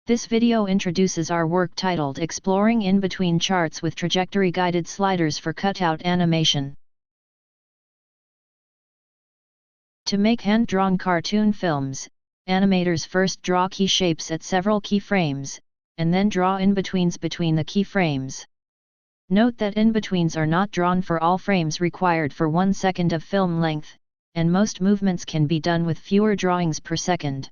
This video introduces our work titled Exploring In-Between Charts with Trajectory-Guided Sliders for Cutout Animation. To make hand-drawn cartoon films, animators first draw key shapes at several keyframes, and then draw in-betweens between the keyframes. Note that in-betweens are not drawn for all frames required for 1 second of film length, and most movements can be done with fewer drawings per second.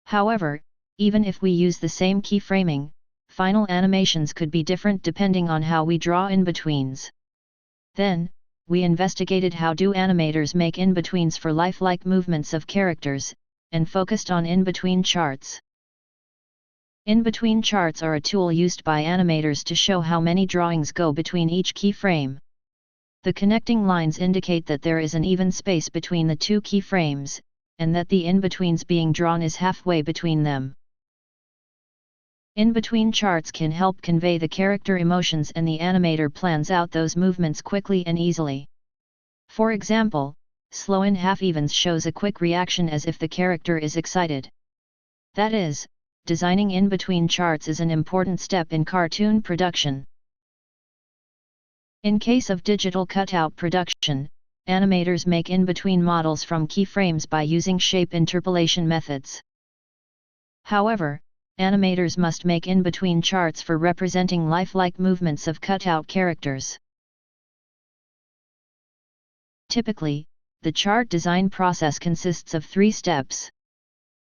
However, even if we use the same keyframing, final animations could be different depending on how we draw in-betweens. Then, we investigated how do animators make in-betweens for lifelike movements of characters, and focused on in-between charts. In-between charts are a tool used by animators to show how many drawings go between each keyframe. The connecting lines indicate that there is an even space between the two keyframes, and that the in-betweens being drawn is halfway between them. In-between charts can help convey the character emotions, and the animator plans out those movements quickly and easily. For example, slow in half-evens shows a quick reaction as if the character is excited. That is, designing in-between charts is an important step in cartoon production. In case of digital cutout production, animators make in-between models from keyframes by using shape interpolation methods. However, animators must make in-between charts for representing lifelike movements of cutout characters. Typically, the chart design process consists of 3 steps: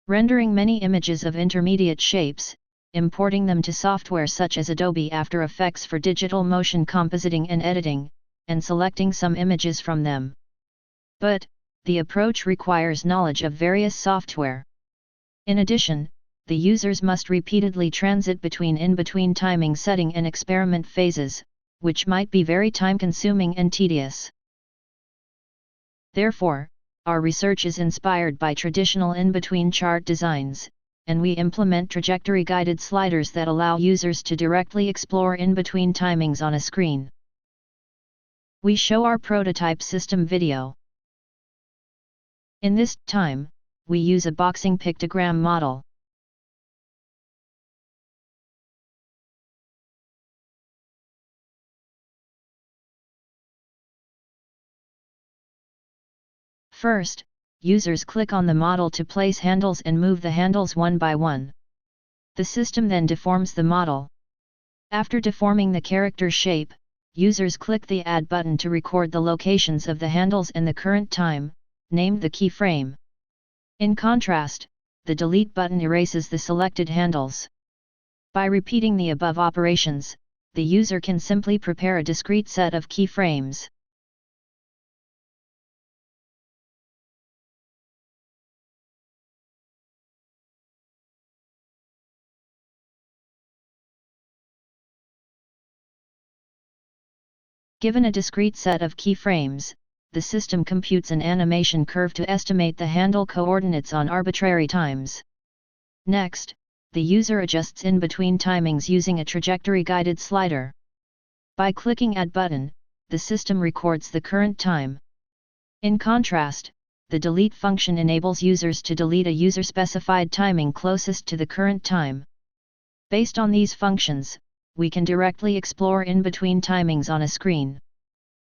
rendering many images of intermediate shapes, importing them to software such as Adobe After Effects for digital motion compositing and editing, and selecting some images from them. But, the approach requires knowledge of various software. In addition, the users must repeatedly transit between in-between timing setting and experiment phases, which might be very time-consuming and tedious. Therefore, our research is inspired by traditional in-between chart designs, and we implement trajectory-guided sliders that allow users to directly explore in-between timings on a screen. We show our prototype system video. In this time, we use a boxing pictogram model. First, users click on the model to place handles and move the handles one by one. The system then deforms the model. After deforming the character shape, users click the Add button to record the locations of the handles and the current time, named the keyframe. In contrast, the Delete button erases the selected handles. By repeating the above operations, the user can simply prepare a discrete set of keyframes. Given a discrete set of keyframes, the system computes an animation curve to estimate the handle coordinates on arbitrary times. Next, the user adjusts in-between timings using a trajectory-guided slider. By clicking Add button, the system records the current time. In contrast, the Delete function enables users to delete a user-specified timing closest to the current time. Based on these functions, we can directly explore in-between timings on a screen.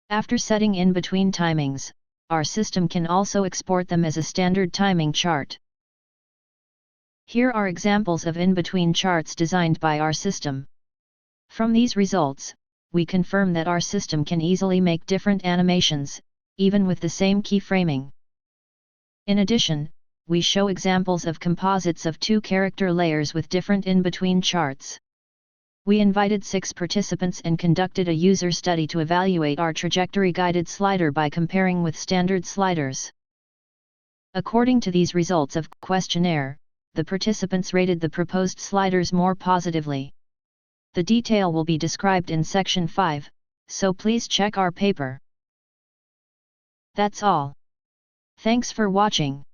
After setting in-between timings, our system can also export them as a standard timing chart. Here are examples of in-between charts designed by our system. From these results, we confirm that our system can easily make different animations, even with the same keyframing. In addition, we show examples of composites of 2 character layers with different in-between charts. We invited 6 participants and conducted a user study to evaluate our trajectory-guided slider by comparing with standard sliders. According to these results of questionnaire, the participants rated the proposed sliders more positively. The detail will be described in section 5, so please check our paper. That's all. Thanks for watching.